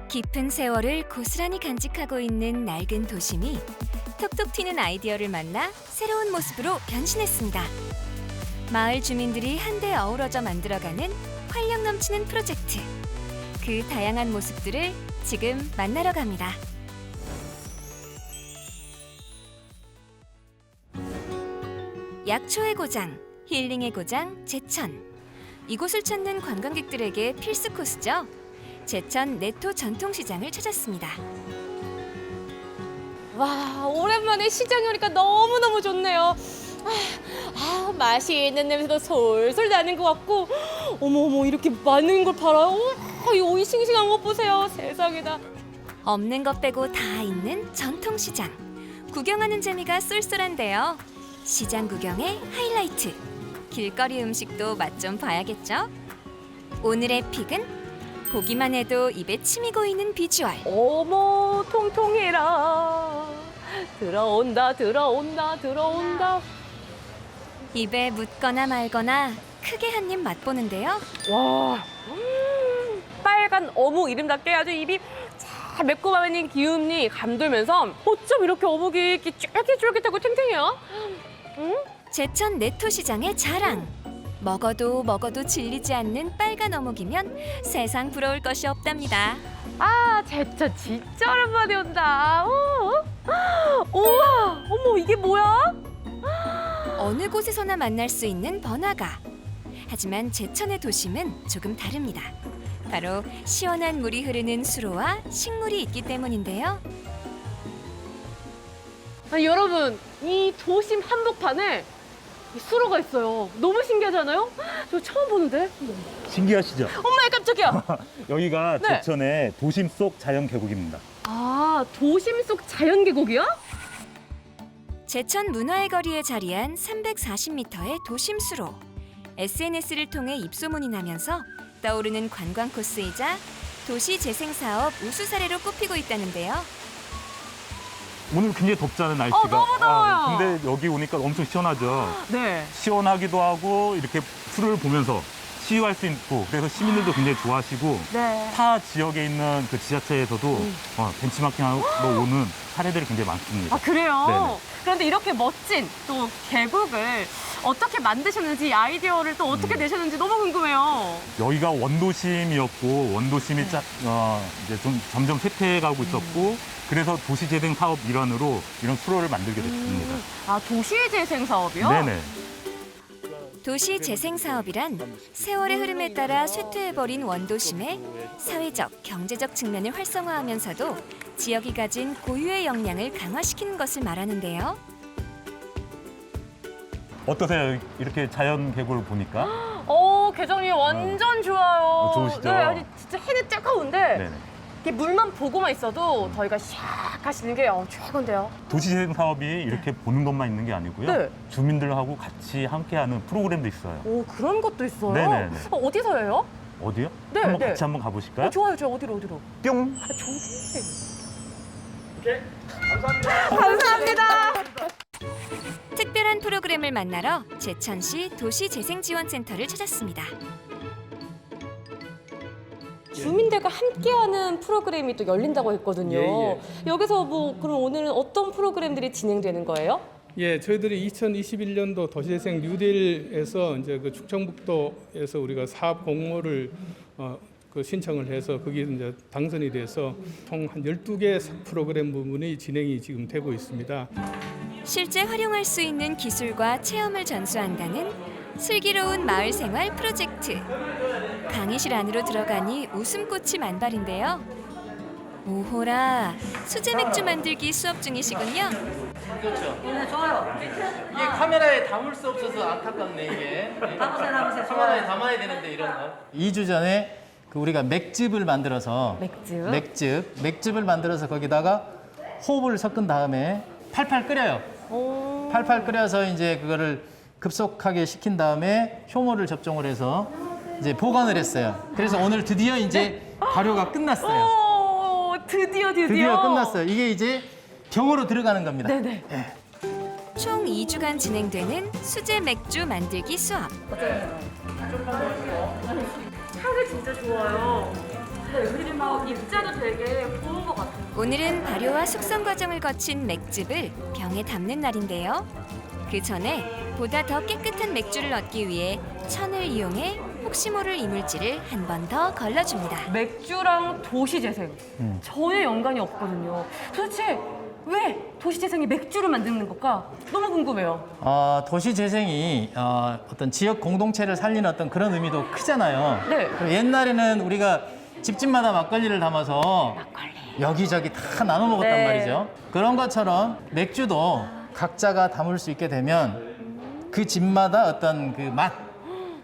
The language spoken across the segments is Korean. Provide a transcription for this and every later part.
깊은 세월을 고스란히 간직하고 있는 낡은 도심이 톡톡 튀는 아이디어를 만나 새로운 모습으로 변신했습니다. 마을 주민들이 한데 어우러져 만들어가는 활력 넘치는 프로젝트. 그 다양한 모습들을 지금 만나러 갑니다. 약초의 고장, 힐링의 고장, 제천. 이곳을 찾는 관광객들에게 필수 코스죠. 제천 네토 전통시장을 찾았습니다. 와, 오랜만에 시장에 오니까 너무너무 좋네요. 맛있는 냄새도 솔솔 나는 것 같고, 어머, 이렇게 많은 걸 팔아요. 이 오이 싱싱한 것 보세요. 세상에나. 없는 것 빼고 다 있는 전통시장. 구경하는 재미가 쏠쏠한데요. 시장 구경의 하이라이트. 길거리 음식도 맛 좀 봐야겠죠? 오늘의 픽은 보기만 해도 입에 침이 고이는 비주얼. 어머, 통통해라. 들어온다. 입에 묻거나 말거나 크게 한 입 맛보는데요. 와, 빨간 어묵 이름답게 아주 입이 잘 매콤한 기운이 감돌면서 어쩜 이렇게 어묵이 이렇게 쫄깃쫄깃하고 탱탱해요? 제천 네토시장의 자랑. 먹어도 질리지 않는 빨간 어묵이면 세상 부러울 것이 없답니다. 제천 진짜 오랜만에 온다. 우와, 어머, 이게 뭐야? 어느 곳에서나 만날 수 있는 번화가. 하지만 제천의 도심은 조금 다릅니다. 바로 시원한 물이 흐르는 수로와 식물이 있기 때문인데요. 아니, 여러분, 이 도심 한복판에 이 수로가 있어요. 너무 신기하잖아요? 저 처음 보는데? 신기하시죠? 엄마의 깜짝이야. 여기가 네. 제천의 도심 속 자연 계곡입니다. 도심 속 자연 계곡이야? 제천 문화의 거리에 자리한 340m의 도심 수로. SNS를 통해 입소문이 나면서 떠오르는 관광 코스이자 도시 재생 사업 우수 사례로 꼽히고 있다는데요. 오늘 굉장히 덥잖아요, 날씨가. 너무 더워요. 근데 여기 오니까 엄청 시원하죠. 네. 시원하기도 하고 이렇게 풀을 보면서 시유할 수 있고 그래서 시민들도 굉장히 좋아하시고 네. 타 지역에 있는 그 지자체에서도 벤치마킹하러 오는 사례들이 굉장히 많습니다. 그래요? 네네. 그런데 이렇게 멋진 또 계곡을 어떻게 만드셨는지, 아이디어를 또 어떻게 내셨는지 너무 궁금해요. 여기가 원도심이었고 원도심이 이제 좀 점점 쇠퇴해가고 있었고 그래서 도시재생 사업 일환으로 이런 수로를 만들게 됐습니다. 도시재생 사업이요? 네네. 도시 재생 사업이란 세월의 흐름에 따라 쇠퇴해버린 원도심의 사회적, 경제적 측면을 활성화하면서도 지역이 가진 고유의 역량을 강화시키는 것을 말하는데요. 어떠세요? 이렇게 자연 계곡을 보니까? 계정이 완전 좋아요. 좋으시죠? 네, 아니, 진짜 해는 뜨거운데 네네. 이렇게 물만 보고만 있어도 더위가 샥 가시는 게 최고인데요. 도시재생 사업이 이렇게 보는 것만 있는 게 아니고요. 네. 주민들하고 같이 함께하는 프로그램도 있어요. 그런 것도 있어요? 네네네. 어디서 해요? 어디요? 네, 한번 네. 같이 한번 가보실까요? 좋아요. 어디로? 뿅! 좋은데. 감사합니다. 특별한 프로그램을 만나러 제천시 도시재생지원센터를 찾았습니다. 주민들과 함께하는 프로그램이 또 열린다고 했거든요. 여기서 그럼 오늘은 어떤 프로그램들이 진행되는 거예요? 예, 저희들이 2021년도 도시재생 뉴딜에서 이제 그 충청북도에서 우리가 사업 공모를 신청을 해서 거기에 이제 당선이 돼서 총 한 12개 프로그램 부분이 진행이 지금 되고 있습니다. 실제 활용할 수 있는 기술과 체험을 전수한다는 슬기로운 마을 생활 프로젝트. 강의실 안으로 들어가니 웃음꽃이 만발인데요. 오호라, 수제 맥주 만들기 수업 중이시군요. 그렇죠. 네, 좋아요. 이게 카메라에 담을 수 없어서 안타깝네, 이게. 담으세요. 카메라에 담아야 되는데, 이런 거. 2주 전에 우리가 맥즙을 만들어서 맥즙을 만들어서 거기다가 호흡을 섞은 다음에 팔팔 끓여요. 팔팔 끓여서 이제 그거를 급속하게 식힌 다음에 효모를 접종을 해서 이제 보관을 했어요. 그래서 오늘 드디어 이제 발효가 끝났어요. 드디어. 드디어 끝났어요. 이게 이제 병으로 들어가는 겁니다. 네네. 총 2주간 진행되는 수제 맥주 만들기 수업. 향이 진짜 좋아요. 그리고 막 입자도 되게 고운 것 같아요. 오늘은 발효와 숙성 과정을 거친 맥즙을 병에 담는 날인데요. 그 전에 보다 더 깨끗한 맥주를 얻기 위해 천을 이용해 혹시 모를 이물질을 한 번 더 걸러줍니다. 맥주랑 도시재생 전혀 연관이 없거든요. 도대체 왜 도시재생이 맥주를 만드는 걸까? 너무 궁금해요. 도시 재생이 어떤 지역 공동체를 살리는 어떤 그런 의미도 크잖아요. 네. 그리고 옛날에는 우리가 집집마다 막걸리를 담아서 여기저기 다 나눠 먹었단 네. 말이죠. 그런 것처럼 맥주도 각자가 담을 수 있게 되면 그 집마다 어떤 그 맛,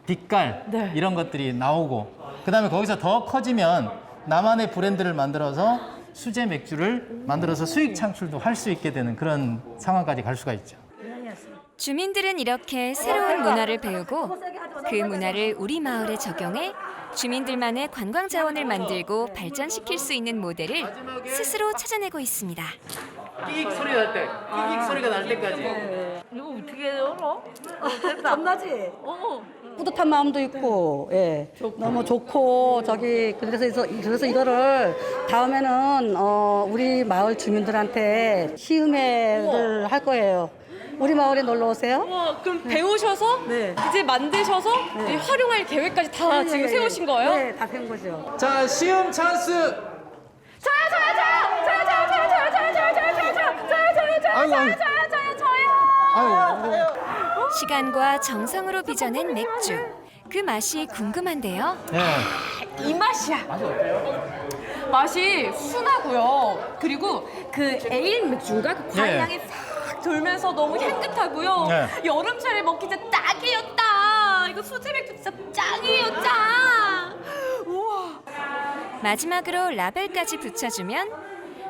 빛깔 네. 이런 것들이 나오고 그다음에 거기서 더 커지면 나만의 브랜드를 만들어서 수제 맥주를 만들어서 수익 창출도 할 수 있게 되는 그런 상황까지 갈 수가 있죠. 주민들은 이렇게 새로운 문화를 배우고 그 문화를 우리 마을에 적용해 주민들만의 관광 자원을 만들고 발전시킬 수 있는 모델을 스스로 찾아내고 있습니다. 끼익 소리 날 때, 끼익 소리가 날 때까지. 이거 어떻게 열어? 겁나지? 뿌듯한 마음도 있고, 예. 너무 좋고, 그래서 이거를 다음에는, 우리 마을 주민들한테 시음회를 할 거예요. 우리 마을에 놀러 오세요. 와, 그럼 배우셔서 네. 이제 만드셔서 이 활용할 계획까지 다 지금 세우신 거예요? 네, 다 세운 거죠. 자, 시음 찬스. 시간과 정성으로 빚어낸 맥주. 그 맛이 궁금한데요. 네. 이 맛이야. 맛이 순하고요. 그리고 그 에일 맥주인가? 그 과일 네. 향이 싹 돌면서 너무 향긋하고요. 네. 여름철에 먹기 진짜 딱이에요, 딱. 이거 수제 맥주 진짜 짱이에요, 짱. 우와. 마지막으로 라벨까지 붙여주면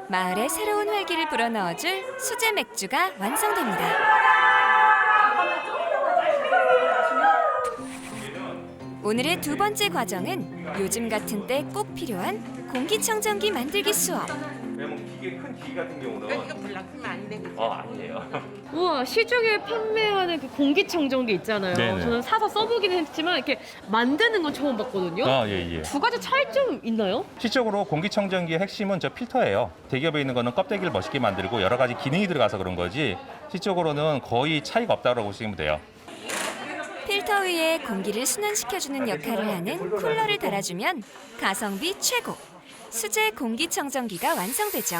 마을에 새로운 활기를 불어넣어줄 수제 맥주가 완성됩니다. 오늘의 두 번째 과정은 요즘 같은 때 꼭 필요한 공기청정기 만들기 수업. 왜냐면 기계 큰 기계 같은 경우는 이거 불났으면 안 되는 아니에요. 우와, 시중에 판매하는 그 공기청정기 있잖아요. 네네. 저는 사서 써보기는 했지만 이렇게 만드는 건 처음 봤거든요. 예. 두 가지 차이점 있나요? 실적으로 공기청정기의 핵심은 저 필터예요. 대기업에 있는 거는 껍데기를 멋있게 만들고 여러 가지 기능이 들어가서 그런 거지 실적으로는 거의 차이가 없다고 보시면 돼요. 필터 위에 공기를 순환시켜주는 역할을 하는 쿨러를 달아주면 가성비 최고! 수제 공기청정기가 완성되죠.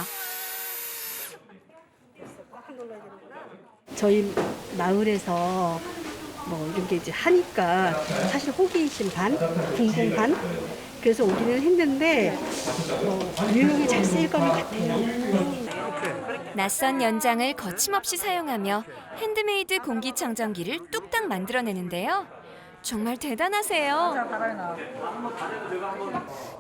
저희 마을에서 뭐 이렇게 이제 하니까 사실 호기심 반, 궁금 반, 그래서 오기는 했는데 유용히 잘 쓰일 것 같아요. 낯선 연장을 거침없이 사용하며 핸드메이드 공기청정기를 뚝딱 만들어내는데요. 정말 대단하세요.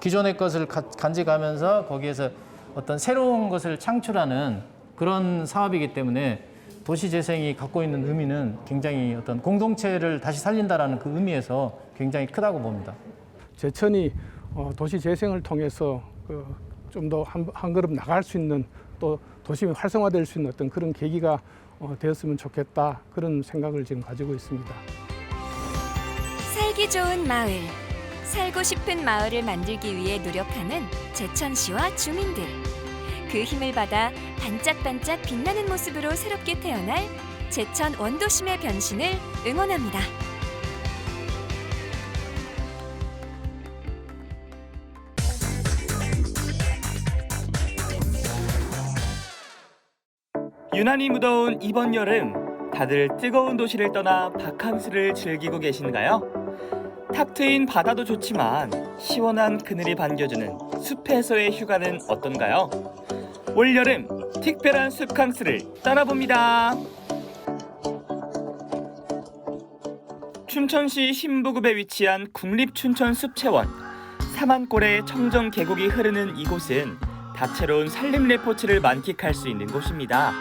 기존의 것을 간직하면서 거기에서 어떤 새로운 것을 창출하는 그런 사업이기 때문에 도시재생이 갖고 있는 의미는 굉장히 어떤 공동체를 다시 살린다라는 그 의미에서 굉장히 크다고 봅니다. 제천이 도시 재생을 통해서 좀 더 한 걸음 나갈 수 있는 또 도심이 활성화될 수 있는 어떤 그런 계기가 되었으면 좋겠다 그런 생각을 지금 가지고 있습니다. 살기 좋은 마을, 살고 싶은 마을을 만들기 위해 노력하는 제천시와 주민들. 그 힘을 받아 반짝반짝 빛나는 모습으로 새롭게 태어날 제천 원도심의 변신을 응원합니다. 유난히 무더운 이번 여름, 다들 뜨거운 도시를 떠나 바캉스를 즐기고 계신가요? 탁 트인 바다도 좋지만 시원한 그늘이 반겨주는 숲에서의 휴가는 어떤가요? 올여름 특별한 숲캉스를 떠나봅니다. 춘천시 신부급에 위치한 국립춘천숲체원. 사만골의 청정 계곡이 흐르는 이곳은 다채로운 산림 레포츠를 만끽할 수 있는 곳입니다.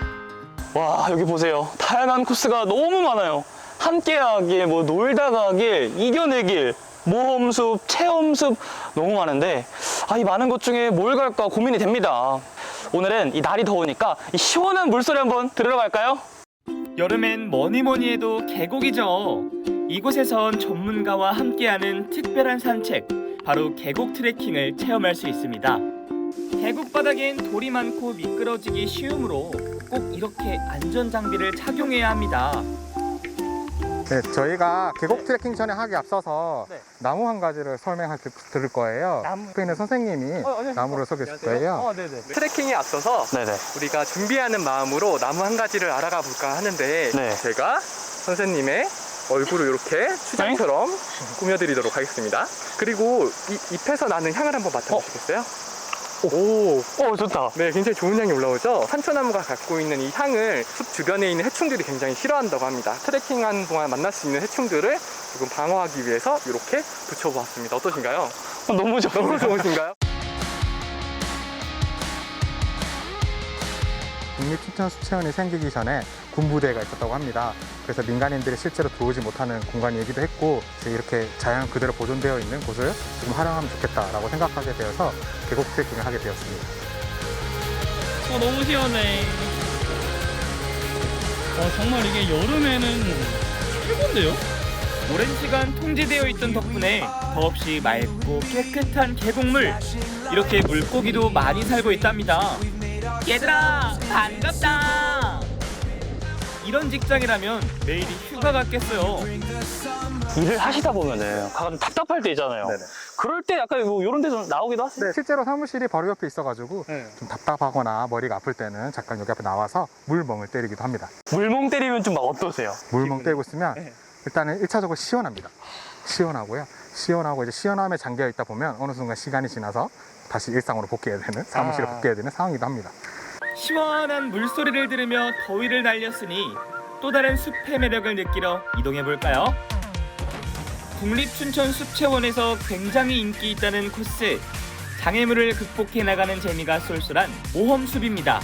와, 여기 보세요. 다양한 코스가 너무 많아요. 함께하길, 놀다 가길, 이겨내길, 모험숲, 체험숲 너무 많은데 이 많은 것 중에 뭘 갈까 고민이 됩니다. 오늘은 이 날이 더우니까 이 시원한 물소리 한번 들으러 갈까요? 여름엔 뭐니 해도 계곡이죠. 이곳에선 전문가와 함께하는 특별한 산책, 바로 계곡 트레킹을 체험할 수 있습니다. 계곡 바닥엔 돌이 많고 미끄러지기 쉬우므로 꼭 이렇게 안전 장비를 착용해야 합니다. 네, 저희가 계곡 트레킹 전에 하기 앞서서 나무 한 가지를 드릴 거예요. 옆에 있는 선생님이 나무를 소개해 줄 거예요. 트레킹에 앞서서 우리가 준비하는 마음으로 나무 한 가지를 알아가 볼까 하는데 제가 선생님의 얼굴을 이렇게 추장처럼 꾸며드리도록 하겠습니다. 그리고 이 잎에서 나는 향을 한번 맡아보시겠어요? 오, 좋다. 네, 굉장히 좋은 향이 올라오죠? 산초나무가 갖고 있는 이 향을 숲 주변에 있는 해충들이 굉장히 싫어한다고 합니다. 트레킹하는 동안 만날 수 있는 해충들을 조금 방어하기 위해서 이렇게 붙여보았습니다. 어떠신가요? 너무 좋아요. 너무 좋으신가요? 국립춘천숲체원이 생기기 전에 군부대가 있었다고 합니다. 그래서 민간인들이 실제로 들어오지 못하는 공간이기도 했고 이렇게 자연 그대로 보존되어 있는 곳을 좀 활용하면 좋겠다라고 생각하게 되어서 계곡 트레킹을 하게 되었습니다. 너무 시원해. 정말 이게 여름에는 최고인데요? 오랜 시간 통제되어 있던 덕분에 더없이 맑고 깨끗한 계곡물, 이렇게 물고기도 많이 살고 있답니다. 얘들아, 반갑다. 이런 직장이라면 매일이 휴가 같겠어요. 일을 하시다 보면은 가끔 답답할 때 있잖아요. 그럴 때 약간 뭐 이런 데 좀 나오기도 하세요? 네, 실제로 사무실이 바로 옆에 있어가지고 좀 답답하거나 머리가 아플 때는 잠깐 여기 앞에 나와서 물멍을 때리기도 합니다. 물멍 때리면 좀 막 어떠세요? 물멍 때리고 있으면 일단은 1차적으로 시원합니다. 시원하고요. 시원하고 이제 시원함에 잠겨 있다 보면 어느 순간 시간이 지나서 다시 일상으로 복귀해야 되는, 사무실에 복귀해야 되는 상황이기도 합니다. 시원한 물소리를 들으며 더위를 날렸으니 또 다른 숲의 매력을 느끼러 이동해 볼까요? 국립춘천숲체원에서 굉장히 인기 있다는 코스, 장애물을 극복해 나가는 재미가 쏠쏠한 모험숲입니다.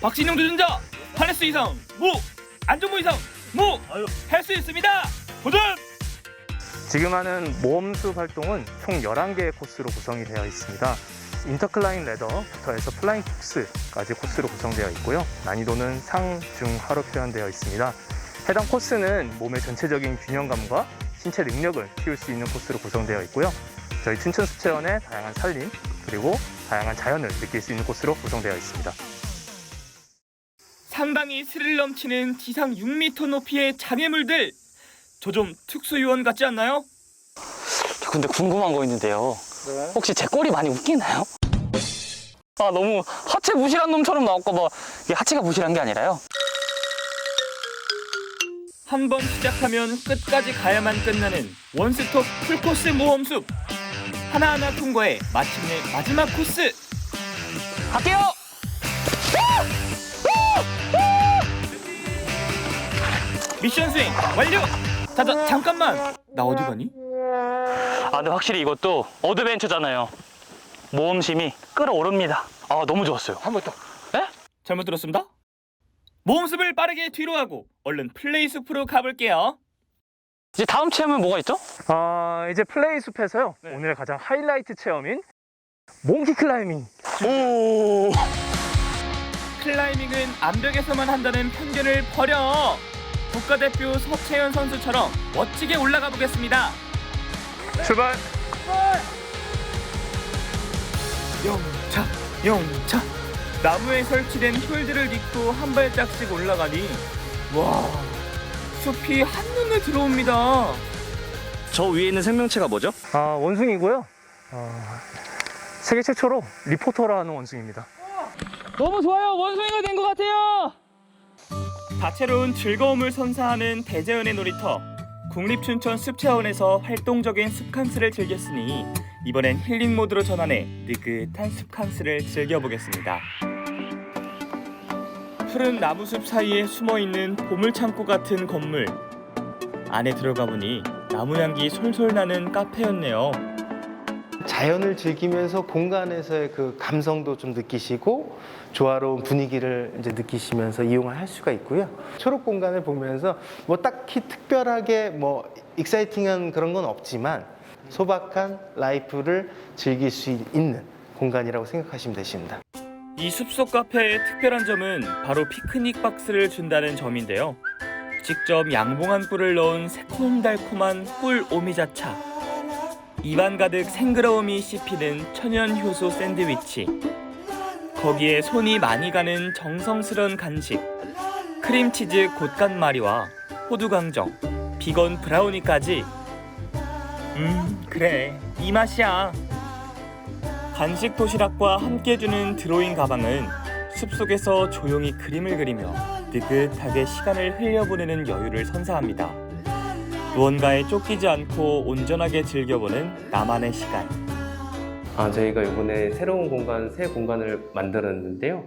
박진영 도전자, 하네스 이상 무, 안전모 이상 무, 할 수 있습니다. 도전! 지금 하는 모험숲 활동은 총 11개의 코스로 구성이 되어 있습니다. 인터클라인 레더부터 해서 플라잉 폭스까지 코스로 구성되어 있고요. 난이도는 상, 중, 하로 표현되어 있습니다. 해당 코스는 몸의 전체적인 균형감과 신체 능력을 키울 수 있는 코스로 구성되어 있고요. 저희 춘천숲체원의 다양한 산림 그리고 다양한 자연을 느낄 수 있는 코스로 구성되어 있습니다. 상당히 스릴 넘치는 지상 6m 높이의 장애물들, 저 좀 특수요원 같지 않나요? 근데 궁금한 거 있는데요. 혹시 제 꼴이 많이 웃기나요? 너무 하체 부실한 놈처럼 나올까 봐. 이게 하체가 부실한 게 아니라요. 한 번 시작하면 끝까지 가야만 끝나는 원스톱 풀코스 모험숲. 하나하나 통과해 마침내 마지막 코스. 갈게요! 미션 수행 완료! 잠깐만! 나 어디 가니? 근데 확실히 이것도 어드벤처잖아요. 모험심이 끌어오릅니다. 너무 좋았어요. 한 번 더. 네? 잘못 들었습니다. 모험숲을 빠르게 뒤로 하고 얼른 플레이 숲으로 가볼게요. 이제 다음 체험은 뭐가 있죠? 이제 플레이 숲에서요. 오늘의 가장 하이라이트 체험인 몽키 클라이밍. 오. 클라이밍은 암벽에서만 한다는 편견을 버려. 국가대표 서채연 선수처럼 멋지게 올라가 보겠습니다. 출발! 영차, 영차. 나무에 설치된 홀드를 딛고 한 발짝씩 올라가니 와, 숲이 한눈에 들어옵니다. 저 위에 있는 생명체가 뭐죠? 원숭이고요. 세계 최초로 리포터라 하는 원숭이입니다. 너무 좋아요. 원숭이가 된 것 같아요. 다채로운 즐거움을 선사하는 대자연의 놀이터. 국립춘천 숲체원에서 활동적인 숲캉스를 즐겼으니 이번엔 힐링 모드로 전환해 느긋한 숲캉스를 즐겨보겠습니다. 푸른 나무숲 사이에 숨어있는 보물창고 같은 건물. 안에 들어가 보니 나무 향기 솔솔 나는 카페였네요. 자연을 즐기면서 공간에서의 그 감성도 좀 느끼시고 조화로운 분위기를 이제 느끼시면서 이용을 할 수가 있고요. 초록 공간을 보면서 뭐 딱히 특별하게 뭐 익사이팅한 그런 건 없지만 소박한 라이프를 즐길 수 있는 공간이라고 생각하시면 되십니다. 이 숲속 카페의 특별한 점은 바로 피크닉 박스를 준다는 점인데요. 직접 양봉한 꿀을 넣은 새콤달콤한 꿀 오미자차. 입안 가득 생그러움이 씹히는 천연 효소 샌드위치. 거기에 손이 많이 가는 정성스런 간식. 크림치즈 곶감마리와 호두강정, 비건 브라우니까지. 그래, 이 맛이야. 간식 도시락과 함께 주는 드로잉 가방은 숲속에서 조용히 그림을 그리며 느긋하게 시간을 흘려보내는 여유를 선사합니다. 무언가에 쫓기지 않고 온전하게 즐겨보는 나만의 시간. 저희가 이번에 새로운 공간, 새 공간을 만들었는데요.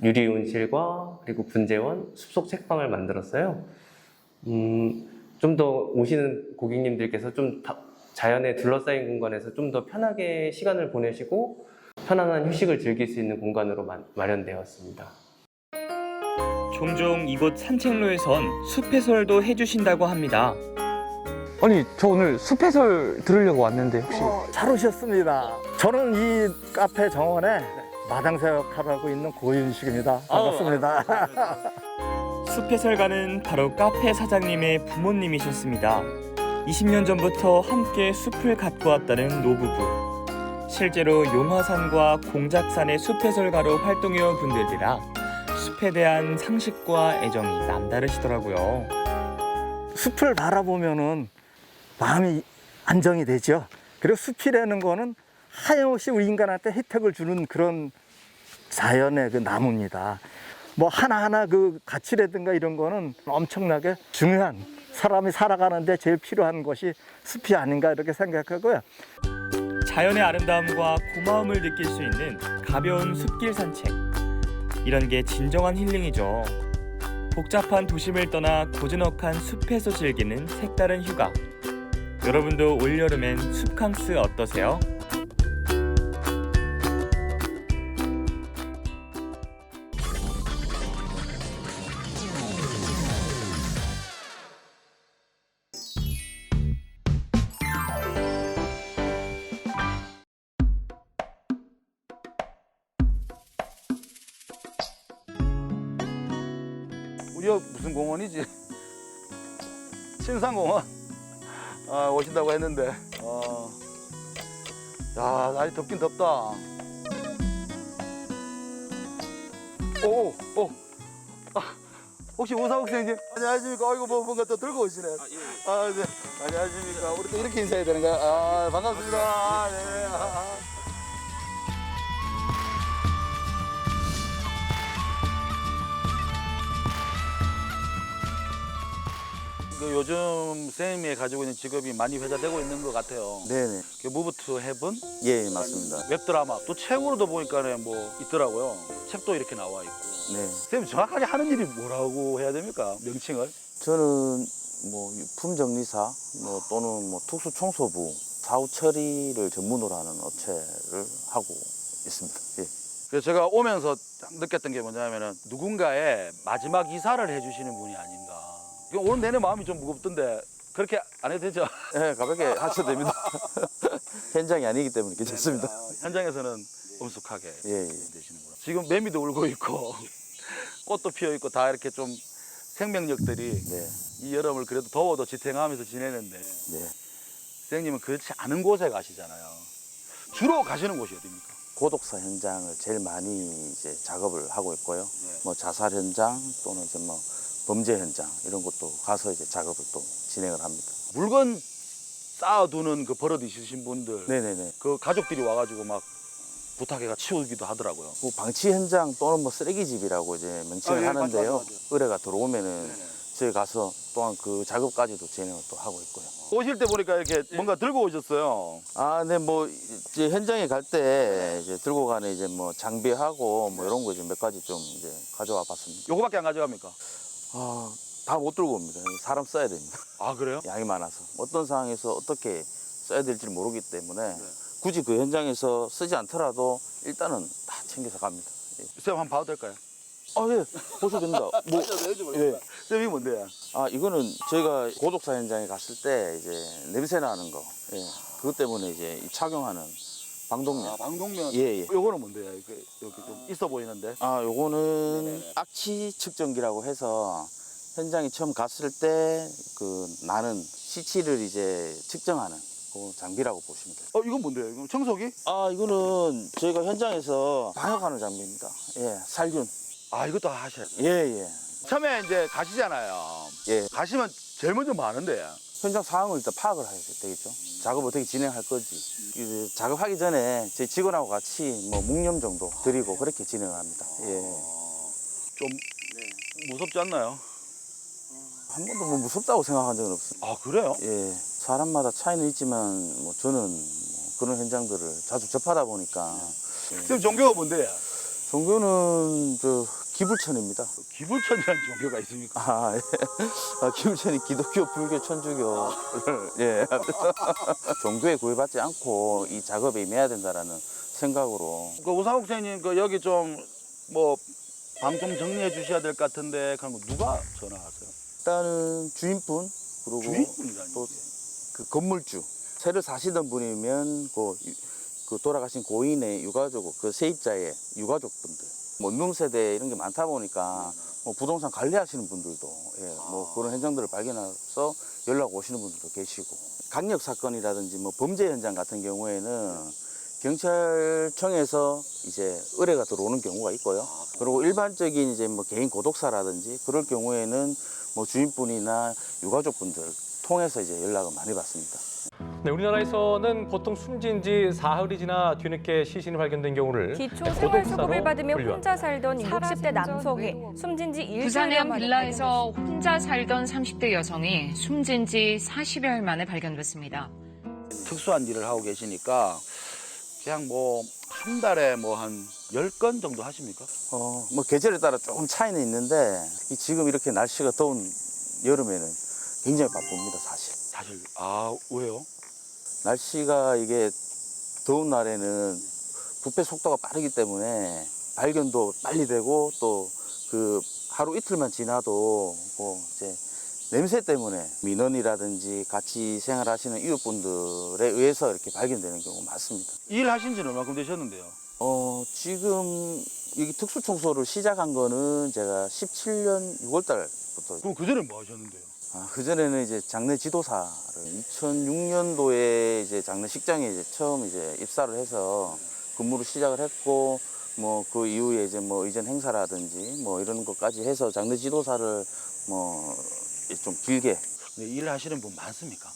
유리 온실과 그리고 분재원, 숲속 책방을 만들었어요. 좀 더 오시는 고객님들께서 좀 자연에 둘러싸인 공간에서 좀 더 편하게 시간을 보내시고 편안한 휴식을 즐길 수 있는 공간으로 마련되었습니다. 종종 이곳 산책로에선 숲 해설도 해주신다고 합니다. 아니, 저 오늘 숲 해설 들으려고 왔는데 혹시 잘 오셨습니다. 저는 이 카페 정원에 마당새역을 하고 있는 고윤식입니다. 반갑습니다. 숲 해설가는 바로 카페 사장님의 부모님이셨습니다. 20년 전부터 함께 숲을 갖고 왔다는 노부부. 실제로 용화산과 공작산의 숲 해설가로 활동해온 분들이라 숲에 대한 상식과 애정이 남다르시더라고요. 숲을 바라보면은 마음이 안정이 되죠. 그리고 숲이라는 거는 하염없이 우리 인간한테 혜택을 주는 그런 자연의 그 나무입니다. 뭐 하나하나 그 가치라든가 이런 거는 엄청나게 중요한, 사람이 살아가는데 제일 필요한 것이 숲이 아닌가 이렇게 생각하고요. 자연의 아름다움과 고마움을 느낄 수 있는 가벼운 숲길 산책. 이런 게 진정한 힐링이죠. 복잡한 도심을 떠나 고즈넉한 숲에서 즐기는 색다른 휴가. 여러분도 올여름엔 숲캉스 어떠세요? 우리가 무슨 공원이지? 신상공원 오신다고 했는데 야, 날이 덥긴 덥다. 혹시 오사옥 선생님 안녕하십니까? 아이고 뭔가 또 들고 오시네. 네. 안녕하십니까? 우리 또 이렇게 인사해야 되는가? 반갑습니다. 네. 요즘 선생님이 가지고 있는 직업이 많이 회자되고 있는 것 같아요. 네네. 무브 투 헤븐? 예, 맞습니다. 웹드라마. 또 책으로도 보니까 뭐 있더라고요. 책도 이렇게 나와 있고. 네. 선생님 정확하게 하는 일이 뭐라고 해야 됩니까? 명칭을? 저는 뭐 유품정리사 또는 뭐 특수청소부, 사후 처리를 전문으로 하는 업체를 하고 있습니다. 예. 그래서 제가 오면서 딱 느꼈던 게 뭐냐면은 누군가의 마지막 이사를 해주시는 분이 아닌가. 오늘 내내 마음이 좀 무겁던데 그렇게 안 해도 되죠? 네, 가볍게 하셔도 됩니다. 현장이 아니기 때문에 괜찮습니다. 현장에서는 엄숙하게 예. 되시는구나. 지금 매미도 울고 있고 꽃도 피어 있고 다 이렇게 좀 생명력들이 이 여름을 그래도 더워도 지탱하면서 지내는데 선생님은 그렇지 않은 곳에 가시잖아요. 주로 가시는 곳이 어디입니까? 고독사 현장을 제일 많이 이제 작업을 하고 있고요. 뭐 자살 현장 또는 이제 뭐 범죄 현장 이런 것도 가서 이제 작업을 또 진행을 합니다. 물건 쌓아두는 그 버릇 있으신 분들, 네네네. 그 가족들이 와가지고 막 부탁해가 치우기도 하더라고요. 뭐 방치 현장 또는 뭐 쓰레기집이라고 이제 명칭을 하는데요. 맞아. 의뢰가 들어오면은 저희 가서 또한 그 작업까지도 진행을 또 하고 있고요. 오실 때 보니까 이렇게 뭔가 들고 오셨어요. 네, 뭐 이제 현장에 갈 때 이제 들고 가는 이제 뭐 장비하고 뭐 이런 거 이제 몇 가지 좀 이제 가져와 봤습니다. 요거밖에 안 가져갑니까? 다 못 들고 옵니다. 사람 써야 됩니다. 아, 그래요? 양이 많아서 어떤 상황에서 어떻게 써야 될지 모르기 때문에 굳이 그 현장에서 쓰지 않더라도 일단은 다 챙겨서 갑니다. 예. 선생님 한번 봐도 될까요? 예, 보셔도 됩니다. 뭐, 예. 선생님 이게 뭔데요? 이거는 저희가 고독사 현장에 갔을 때 이제 냄새 나는 거, 그것 때문에 이제 착용하는 방독면. 방독면. 예. 요거는 뭔데요? 여기 좀 있어 보이는데. 요거는 악취 측정기라고 해서 현장에 처음 갔을 때 그 나는 시치를 이제 측정하는 그 장비라고 보시면 돼요. 이건 뭔데요? 이건 청소기? 아, 이거는 저희가 현장에서 방역하는 장비입니다. 예, 살균. 아, 이것도 하셔야 돼요. 예, 예. 처음에 이제 가시잖아요. 예. 가시면 제일 먼저 뭐 하는데? 현장 상황을 일단 파악을 해야 되겠죠. 작업 어떻게 진행할 건지. 작업하기 전에 저희 직원하고 같이 뭐 묵념 정도 드리고 그렇게 진행을 합니다. 예. 좀 무섭지 않나요? 한 번도 뭐 무섭다고 생각한 적은 없어요. 아, 그래요? 예. 사람마다 차이는 있지만 뭐 저는 뭐 그런 현장들을 자주 접하다 보니까. 선생님 종교가 뭔데요? 종교는 저 기불천입니다. 기불천이라는 종교가 있습니까? 아, 예. 기불천이 기독교, 불교, 천주교를 예. 종교에 구애받지 않고 이 작업에 임해야 된다라는 생각으로. 그 오상욱 선생님 그 여기 좀 뭐 방 좀 정리해 주셔야 될 것 같은데 그런 거 누가 전화하세요? 일단은 주인분 그리고 주인분이라니 또 그 건물주 새를 사시던 분이면 그 돌아가신 고인의 유가족 그 세입자의 유가족분들 뭐 능세대 이런 게 많다 보니까 뭐 부동산 관리하시는 분들도 예, 뭐 그런 현장들을 발견해서 연락 오시는 분들도 계시고 강력 사건이라든지 뭐 범죄 현장 같은 경우에는 경찰청에서 이제 의뢰가 들어오는 경우가 있고요. 그리고 일반적인 이제 뭐 개인 고독사라든지 그럴 경우에는 뭐 주인분이나 유가족분들 통해서 이제 연락을 많이 받습니다. 네, 우리나라에서는 보통 숨진 지 사흘이 지나 뒤늦게 시신이 발견된 경우를 기초 고독사로 생활수급을 받으며 분류합니다. 혼자 살던 60대 남성이 숨진 지 일주일 부산의 만에 빌라에서 혼자 살던 30대 여성이 숨진 지 40여일 만에 발견됐습니다. 특수한 일을 하고 계시니까 그냥 뭐 한 달에 뭐 한 10건 정도 하십니까? 뭐 계절에 따라 조금 차이는 있는데 특히 지금 이렇게 날씨가 더운 여름에는 굉장히 바쁩니다, 사실. 사실 왜요? 날씨가 이게 더운 날에는 부패 속도가 빠르기 때문에 발견도 빨리 되고 또 그 하루 이틀만 지나도 뭐 이제 냄새 때문에 민원이라든지 같이 생활하시는 이웃분들에 의해서 이렇게 발견되는 경우가 많습니다. 일하신 지는 얼마큼 되셨는데요? 지금 여기 특수청소를 시작한 거는 제가 17년 6월 달부터. 그럼 그전에 뭐 하셨는데요? 그전에는 이제 장례 지도사를 2006년도에 이제 장례식장에 이제 처음 이제 입사를 해서 근무를 시작을 했고 뭐 그 이후에 이제 뭐 이전 행사라든지 뭐 이런 것까지 해서 장례 지도사를 뭐 좀 길게. 일을 하시는 분 많습니까?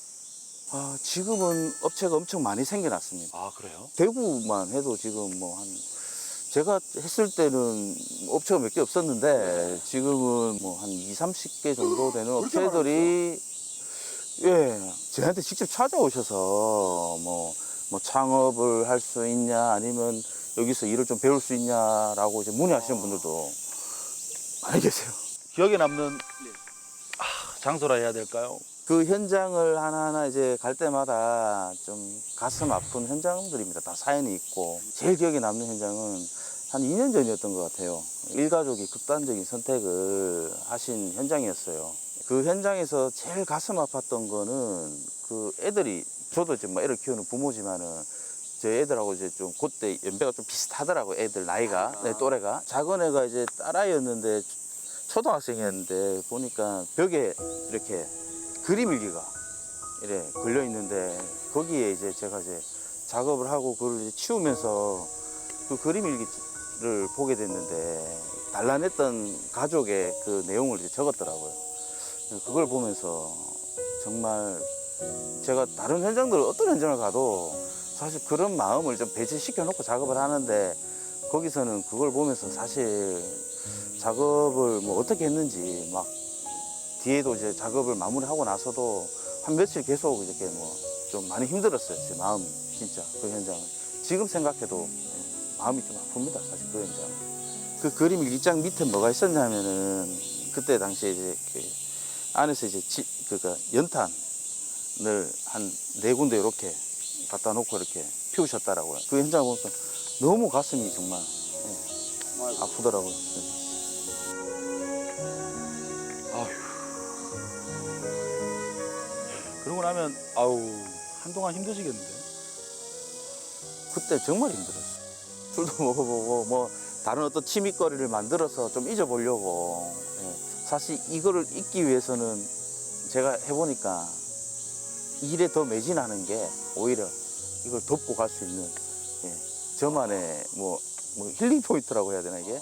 지금은 업체가 엄청 많이 생겨났습니다. 아, 그래요? 대구만 해도 지금 뭐 제가 했을 때는 업체가 몇 개 없었는데 지금은 뭐 한 20, 30개 정도 되는 업체들이 예, 저한테 직접 찾아오셔서 뭐 창업을 할 수 있냐 아니면 여기서 일을 좀 배울 수 있냐라고 이제 문의하시는 분들도 많이 계세요. 기억에 남는 장소라 해야 될까요? 그 현장을 하나하나 이제 갈 때마다 좀 가슴 아픈 현장들입니다. 다 사연이 있고 제일 기억에 남는 현장은 한 2년 전이었던 것 같아요. 일가족이 극단적인 선택을 하신 현장이었어요. 그 현장에서 제일 가슴 아팠던 거는 그 애들이 저도 이제 뭐 애를 키우는 부모지만은 제 애들하고 이제 좀 그때 연배가 좀 비슷하더라고요. 애들 나이가 네, 또래가 작은 애가 이제 딸아이였는데 초등학생이었는데 보니까 벽에 이렇게 그림 일기가 이래 걸려 있는데 거기에 이제 제가 이제 작업을 하고 그걸 이제 치우면서 그 그림 일기를 보게 됐는데 단란했던 가족의 그 내용을 이제 적었더라고요. 그걸 보면서 정말 제가 다른 현장들 어떤 현장을 가도 사실 그런 마음을 좀 배제시켜 놓고 작업을 하는데 거기서는 그걸 보면서 사실 작업을 뭐 어떻게 했는지 막 뒤에도 이제 작업을 마무리하고 나서도 한 며칠 계속 이렇게 뭐 좀 많이 힘들었어요. 제 마음이 진짜 그 현장은 지금 생각해도 마음이 좀 아픕니다. 사실 그 현장. 그 그림 일기장 밑에 뭐가 있었냐면은 그때 당시에 이제 그 안에서 이제 그러니까 연탄을 한 4군데 이렇게 갖다 놓고 이렇게 피우셨다라고요. 그 현장을 보니까 너무 가슴이 정말 아프더라고요. 그러고 나면 한동안 힘드시겠는데? 그때 정말 힘들었어요. 술도 먹어보고 뭐 다른 어떤 취미거리를 만들어서 좀 잊어보려고 사실 이거를 잊기 위해서는 제가 해보니까 일에 더 매진하는 게 오히려 이걸 덮고 갈 수 있는 저만의 뭐 힐링 포인트라고 해야 되나 이게?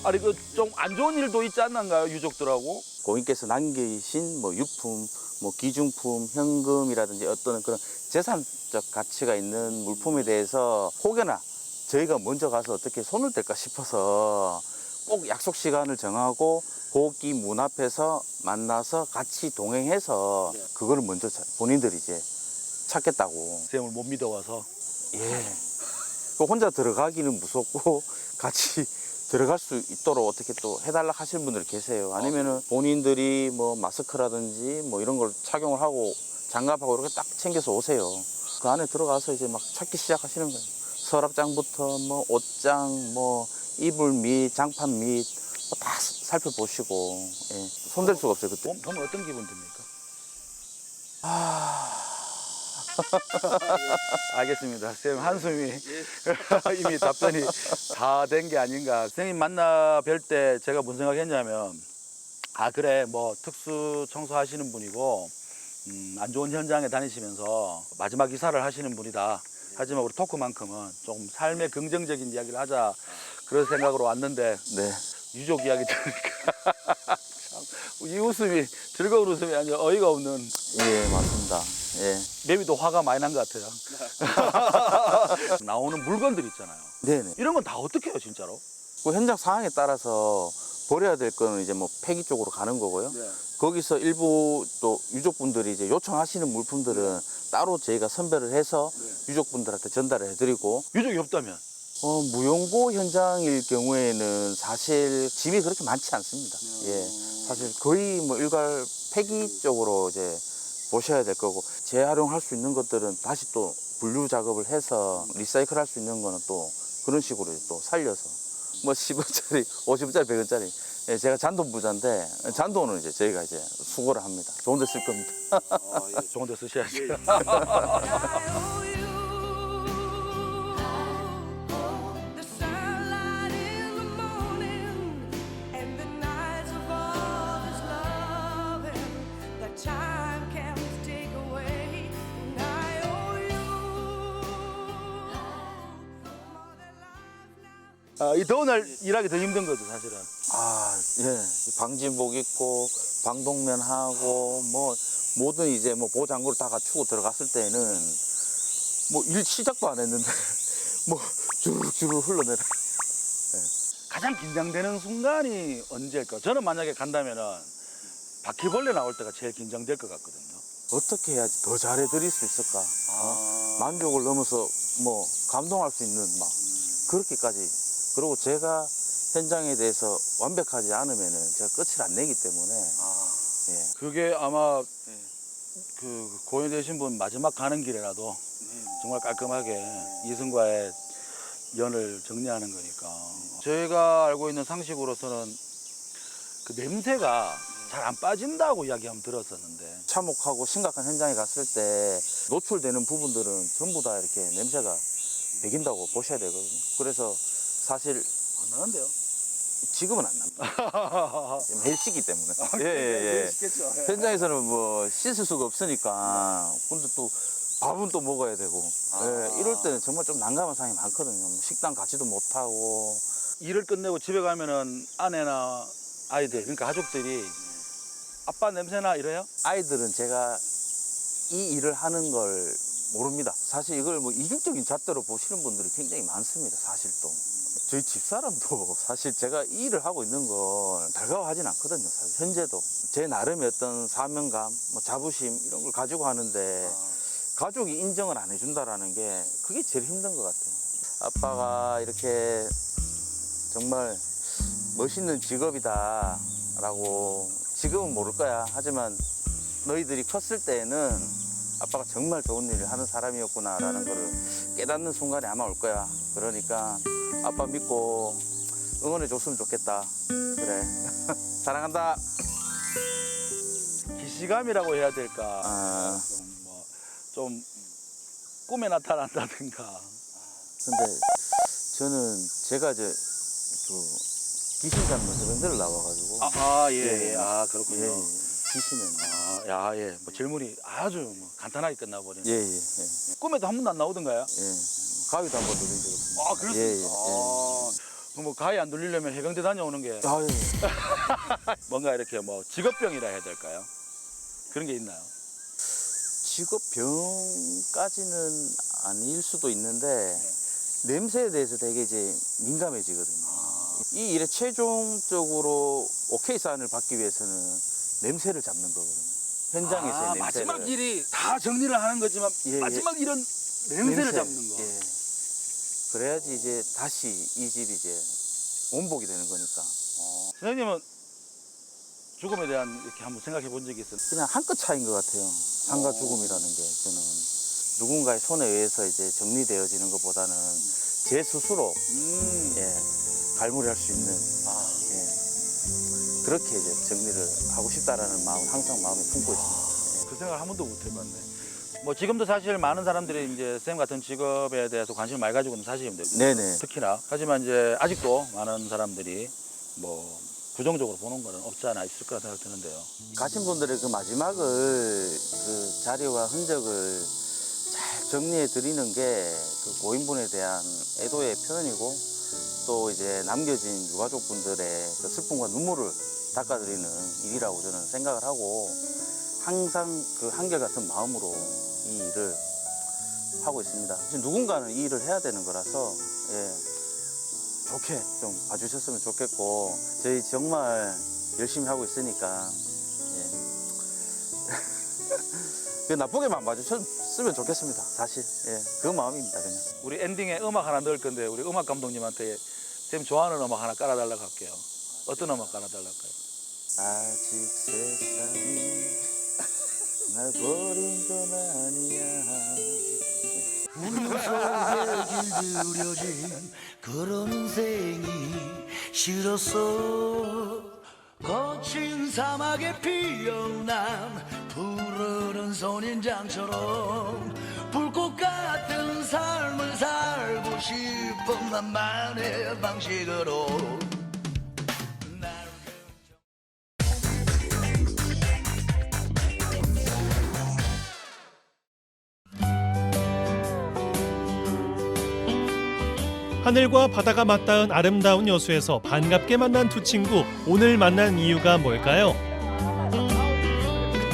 아니 그 좀 안 좋은 일도 있지 않나요 유족들하고? 고인께서 남기신 뭐 유품, 뭐 기중품, 현금이라든지 어떤 그런 재산적 가치가 있는 물품에 대해서 혹여나 저희가 먼저 가서 어떻게 손을 댈까 싶어서 꼭 약속 시간을 정하고 고기 문 앞에서 만나서 같이 동행해서 그거를 먼저 본인들이 이제 찾겠다고. 쌤을 못 믿어와서. 예. 그 혼자 들어가기는 무섭고 같이 들어갈 수 있도록 어떻게 또 해달라 하시는 분들 계세요. 아니면은 본인들이 뭐 마스크라든지 뭐 이런 걸 착용을 하고 장갑하고 이렇게 딱 챙겨서 오세요. 그 안에 들어가서 이제 막 찾기 시작하시는 거예요. 서랍장부터 뭐 옷장, 뭐 이불 및 장판 및 다 살펴보시고 손댈 수가 없어요 그때. 보면 어떤 기분 듭니까? 알겠습니다. 쌤 한숨이 이미 답변이 다 된 게 아닌가. 선생님 만나 뵐 때 제가 무슨 생각했냐면 아 그래 뭐 특수 청소하시는 분이고 안 좋은 현장에 다니시면서 마지막 이사를 하시는 분이다. 하지만 우리 토크만큼은 조금 삶의 긍정적인 이야기를 하자 그런 생각으로 왔는데 유족 이야기 들으니까 이 웃음이 즐거운 웃음이 아니라 어이가 없는. 예 맞습니다. 예. 매미도 화가 많이 난 것 같아요. 나오는 물건들 있잖아요. 네네. 이런 건 다 어떻게 해요 진짜로? 그 현장 상황에 따라서 버려야 될 거는 이제 뭐 폐기 쪽으로 가는 거고요. 거기서 일부 또 유족분들이 이제 요청하시는 물품들은 따로 저희가 선별을 해서 유족분들한테 전달을 해드리고. 유족이 없다면? 무용고 현장일 경우에는 사실 짐이 그렇게 많지 않습니다. 예, 사실 거의 뭐 일괄 폐기 쪽으로 이제 보셔야 될 거고 재활용할 수 있는 것들은 다시 또 분류 작업을 해서 리사이클 할 수 있는 거는 또 그런 식으로 또 살려서 뭐 10원짜리, 50원짜리, 100원짜리 제가 잔돈 부자인데 잔돈은 이제 저희가 이제 수거를 합니다. 좋은 데 쓸 겁니다. 좋은 데 쓰셔야죠. 이 더운 날 일하기 더 힘든 거죠, 사실은. 예. 방진복 입고, 방독면 하고, 뭐, 모든 이제 뭐 보호장구를 다 갖추고 들어갔을 때는 뭐 일 시작도 안 했는데, 뭐, 주르륵 흘러내려. 예. 가장 긴장되는 순간이 언제일까? 저는 만약에 간다면은 바퀴벌레 나올 때가 제일 긴장될 것 같거든요. 어떻게 해야지 더 잘해드릴 수 있을까? 만족을 넘어서 뭐, 감동할 수 있는 막, 그렇게까지. 그리고 제가 현장에 대해서 완벽하지 않으면은 제가 끝을 안 내기 때문에. 예. 그게 아마 그 고인되신 분 마지막 가는 길에라도 정말 깔끔하게 이승과의 연을 정리하는 거니까. 저희가 알고 있는 상식으로서는 그 냄새가 잘 안 빠진다고 이야기 한번 들었었는데. 참혹하고 심각한 현장에 갔을 때 노출되는 부분들은 전부 다 이렇게 냄새가 배긴다고 보셔야 되거든요. 그래서 사실 안 나는데요? 지금은 안 납니다. 헬시기 때문에. 예. 현장에서는 뭐 씻을 수가 없으니까. 근데 또 밥은 또 먹어야 되고. 예, 이럴 때는 정말 좀 난감한 상황이 많거든요. 식당 가지도 못하고. 일을 끝내고 집에 가면은 아내나 아이들, 그러니까 가족들이 아빠 냄새나 이래요? 아이들은 제가 이 일을 하는 걸 모릅니다. 사실 이걸 뭐 이중적인 잣대로 보시는 분들이 굉장히 많습니다. 사실 또. 저희 집사람도 사실 제가 이 일을 하고 있는 걸 달가워하진 않거든요. 사실 현재도. 제 나름의 어떤 사명감, 뭐 자부심 이런 걸 가지고 하는데 가족이 인정을 안 해준다라는 게 그게 제일 힘든 것 같아요. 아빠가 이렇게 정말 멋있는 직업이다 라고 지금은 모를 거야. 하지만 너희들이 컸을 때에는 아빠가 정말 좋은 일을 하는 사람이었구나라는 거를 깨닫는 순간이 아마 올 거야. 그러니까 아빠 믿고 응원해 줬으면 좋겠다. 그래. 사랑한다. 기시감이라고 해야 될까? 좀 꿈에 나타난다든가. 근데 저는 제가 귀신 잡는 해병대를 나와가지고. 예. 그렇군요. 예, 귀신은. 뭐 질문이 아주 뭐 간단하게 끝나버리네. 예. 꿈에도 한 번도 안 나오던가요? 예. 가위도 한 번 돌린 적 없습니다. 그렇습니까? 그럼 뭐 가위 안 돌리려면 해병대 다녀오는 게 뭔가 이렇게 뭐 직업병이라 해야 될까요? 그런 게 있나요? 직업병까지는 아닐 수도 있는데 냄새에 대해서 되게 이제 민감해지거든요. 이 일에 최종적으로 오케이 사인을 받기 위해서는 냄새를 잡는 거거든요. 현장에서의 냄새를. 마지막 일이 다 정리를 하는 거지만 마지막 일은 냄새를 잡는 거. 예. 그래야지 이제 다시 이 집이 이제 원복이 되는 거니까. 선생님은 죽음에 대한 이렇게 한번 생각해 본 적이 있어요? 그냥 한 끗 차이인 것 같아요. 삶과 죽음이라는 게 저는 누군가의 손에 의해서 이제 정리되어지는 것보다는 제 스스로 갈무리할 수 있는 그렇게 이제 정리를 하고 싶다라는 마음 항상 마음에 품고 있습니다. 그 생각을 한 번도 못 해봤네. 뭐 지금도 사실 많은 사람들이 이제 쌤 같은 직업에 대해서 관심을 많이 가지고 있는 사실입니다. 네네. 특히나 하지만 이제 아직도 많은 사람들이 뭐 부정적으로 보는 거는 없지 않아 있을 거라 생각 드는데요. 가신 분들의 그 마지막을 그 자료와 흔적을 잘 정리해 드리는 게 그 고인분에 대한 애도의 표현이고 또 이제 남겨진 유가족분들의 그 슬픔과 눈물을 닦아드리는 일이라고 저는 생각을 하고 항상 그 한결같은 마음으로 이 일을 하고 있습니다. 누군가는 이 일을 해야 되는 거라서 좋게 좀 봐주셨으면 좋겠고 저희 정말 열심히 하고 있으니까 그 나쁘게만 봐주셨으면 좋겠습니다. 사실 그 마음입니다. 그냥. 우리 엔딩에 음악 하나 넣을 건데 우리 음악 감독님한테 쌤 좋아하는 음악 하나 깔아달라고 할게요. 어떤 음악 깔아달라고 할까요? 아직 세상이 날 버린 건 아니야. 운명 속에 길들 누려진 그런 인생이 싫었어. 거친 사막에 피어난 푸르른 선인장처럼 불꽃 같은 삶을 살고 싶은 나만의 방식으로. 하늘과 바다가 맞닿은 아름다운 여수에서 반갑게 만난 두 친구. 오늘 만난 이유가 뭘까요?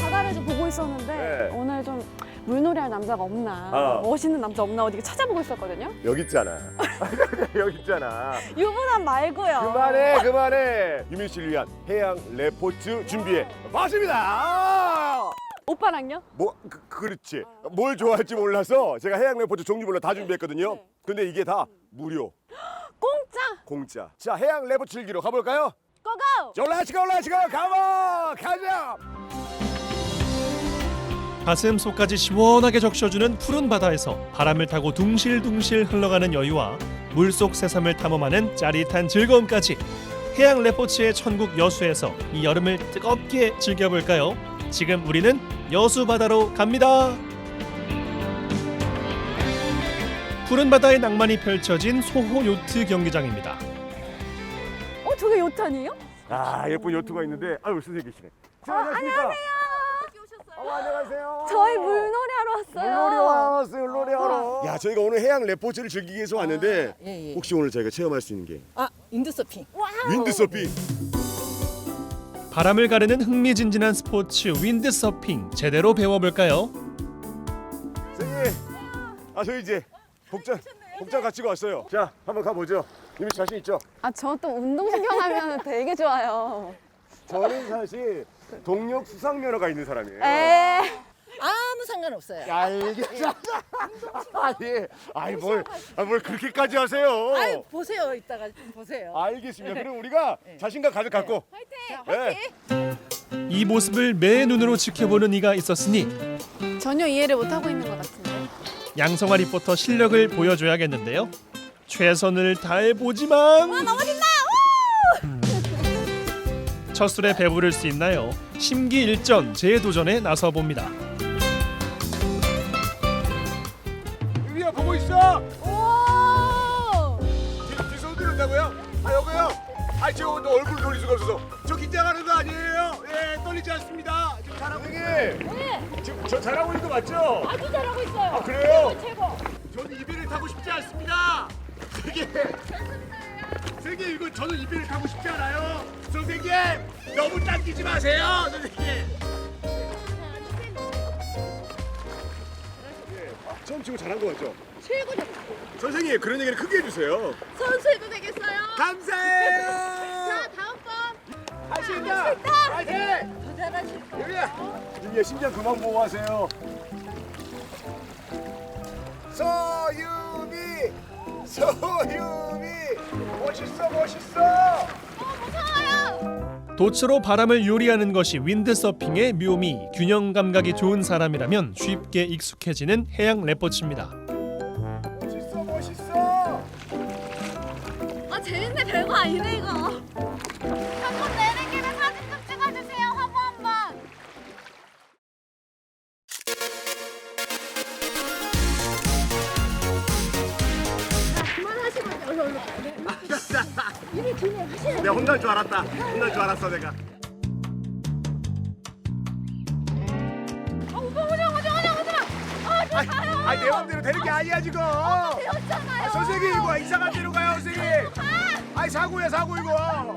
바다를 좀 보고 있었는데 오늘 좀 물놀이할 남자가 없나 멋있는 남자 없나 어디 찾아보고 있었거든요. 여기 있잖아. 여기 있잖아. 유부남 말고요. 그만해. 유민 씨를 위한 해양 레포츠 준비해 봤습니다. 오빠랑요? 그렇지. 뭘 좋아할지 몰라서 제가 해양 레포츠 종류별로 다 준비했거든요. 근데 이게 다 무료. 공짜. 자, 해양 레포츠 즐기러 가볼까요? 고고! 렛츠고 가자. 가슴 속까지 시원하게 적셔주는 푸른 바다에서 바람을 타고 둥실둥실 흘러가는 여유와 물속 새삼을 탐험하는 짜릿한 즐거움까지 해양 레포츠의 천국 여수에서 이 여름을 뜨겁게 즐겨볼까요? 지금 우리는 여수 바다로 갑니다. 푸른 바다의 낭만이 펼쳐진 소호 요트 경기장입니다. 저게 요트 아니에요? 예쁜 요트가 있는데 선생님 계시네. 안녕하세요. 안녕하세요. 저희 물놀이 하러 왔어요. 물놀이 하러. 야, 저희가 오늘 해양 레포츠를 즐기기 위해서 왔는데 혹시 오늘 저희가 체험할 수 있는 게 윈드서핑. 윈드서핑. 바람을 가르는 흥미진진한 스포츠 윈드서핑 제대로 배워볼까요? 선생님, 저희 이제 복장 갖추고 왔어요. 자, 한번 가보죠. 유미 씨 자신 있죠? 저 또 운동신경 하면 되게 좋아요. 저는 사실 동력 수상면허가 있는 사람이에요. 아무 상관없어요. 알겠어. 뭘 그렇게까지 하세요? 보세요. 이따가 좀 보세요. 알겠습니다. 그럼 우리가 자신감 가득 갖고 화이팅! 이 모습을 매 눈으로 지켜보는 이가 있었으니 전혀 이해를 못하고 있는 것 같은데. 양성화 리포터 실력을 보여줘야겠는데요. 최선을 다해보지만 넘어진다! 첫 술에 배부를 수 있나요? 심기일전 재도전에 나서 봅니다. 유리야 보고 있어. 오! 뒤손 들은다고요? 아 여기요. 아 지금 얼굴 돌릴 수가 없어서. 저 긴장하는 거 아니에요? 예, 떨리지 않습니다. 지금 잘하고 있는. 네. 지금 저 잘하고 있는 거 맞죠? 아주 잘하고 있어요. 아 그래요? 최고. 저는 이별을 타고 싶지 않습니다. 선생님 이거 저는 이별을 타고 싶지 않아요. 선생님 너무 당기지 마세요, 선생님. 처음 치고 잘한 거 같죠? 최고 잘. 선생님 그런 얘기를 크게 해주세요. 선수해도 되겠어요? 감사해요. 자 다음 번. 할 수 있다. 파이팅. 더 잘하실 거예요. 유리야 심장 그만 보호하세요. 소유미 멋있어. 무서워요. 도처로 바람을 요리하는 것이 윈드서핑의 묘미. 균형 감각이 좋은 사람이라면 쉽게 익숙해지는 해양 레포츠입니다. 멋있어. 아 재밌네. 별거 아니네 이거. 한번 내는 김에 사진 좀 찍어주세요. 한 번. 그만하시고 얼른. 일을 진행하셔야 내가 혼날 줄 알았다. 혼날 줄 알았어 내가. 오빠 오지 마. 아니 내 맘대로 되는 게 아니야 지금. 배웠잖아요. 선생님 이거 이상한 데로 가요 선생님. 아니 사고야 사고 이거.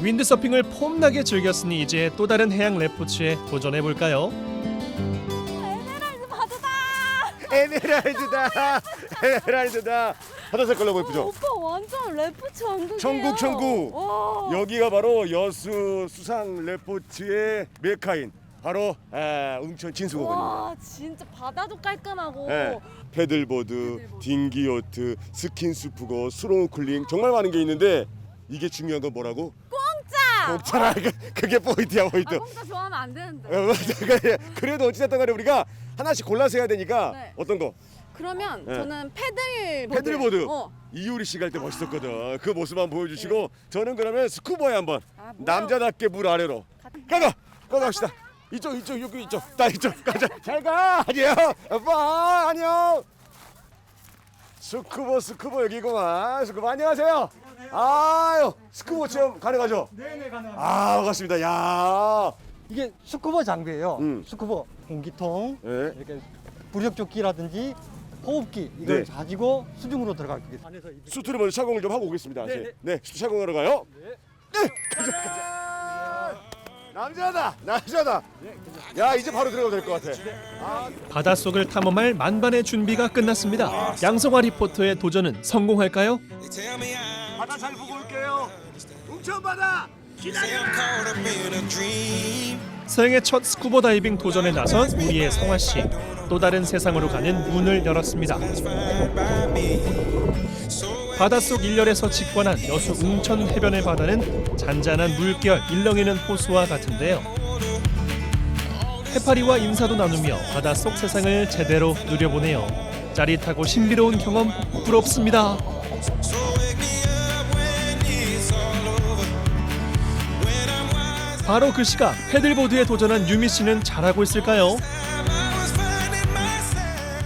윈드서핑을 폼나게 즐겼으니 이제 또 다른 해양 레포츠에 도전해 볼까요? 에메랄드다. 바다색 걸로 예쁘죠? 오빠 완전 레포츠 완전. 천국. 와. 여기가 바로 여수 수상 레포츠의 메카인 바로 웅천 진수공원입니다. 와 진짜 바다도 깔끔하고. 네. 패들보드, 딩기요트, 스킨스쿠버, 스노클링 정말 많은 게 있는데 이게 중요한 건 뭐라고? 공짜. 공짜라. 그게 포인트야 포인트. 공짜 좋아하면 안 되는데. 그래도 어찌됐든 간에 우리가 하나씩 골라서 해야 되니까 네. 어떤 거? 그러면 네. 저는 패들보드. 패들보드. 이효리 씨가 할 때 멋있었거든. 그 모습 한번 보여주시고 저는 그러면 스쿠버에 한번 남자답게 물 아래로 가갑시다. 이쪽 여기 이쪽 나 이쪽 가자. 잘 가. 안녕. 오빠 안녕. 스쿠버 여기구만. 스쿠버 안녕하세요. 아유 스쿠버 체험 가능하죠? 네네 가능합니다. 아 반갑습니다. 야 이게 스쿠버 장비예요. 스쿠버 공기통 이렇게 부력조끼라든지 호흡기 이걸 가지고 수중으로 들어갈 거겠습니다. 안에서 수트를 먼저 착용을 좀 하고 오겠습니다. 네, 수트 착용하러 가요. 네. 가자. 남자다. 야 이제 바로 들어가도 될 것 같아. 바닷속을 탐험할 만반의 준비가 끝났습니다. 양성화 리포터의 도전은 성공할까요? 바다 잘 보고 올게요. 웅천 바다 기다려. 서행의 첫 스쿠버 다이빙 도전에 나선 우리의 성화 씨. 또 다른 세상으로 가는 문을 열었습니다. 바닷속 일렬에서 직관한 여수 웅천 해변의 바다는 잔잔한 물결 일렁이는 호수와 같은데요. 해파리와 인사도 나누며 바닷속 세상을 제대로 누려보네요. 짜릿하고 신비로운 경험 부럽습니다. 바로 그 시각 패들보드에 도전한 유미 씨는 잘하고 있을까요?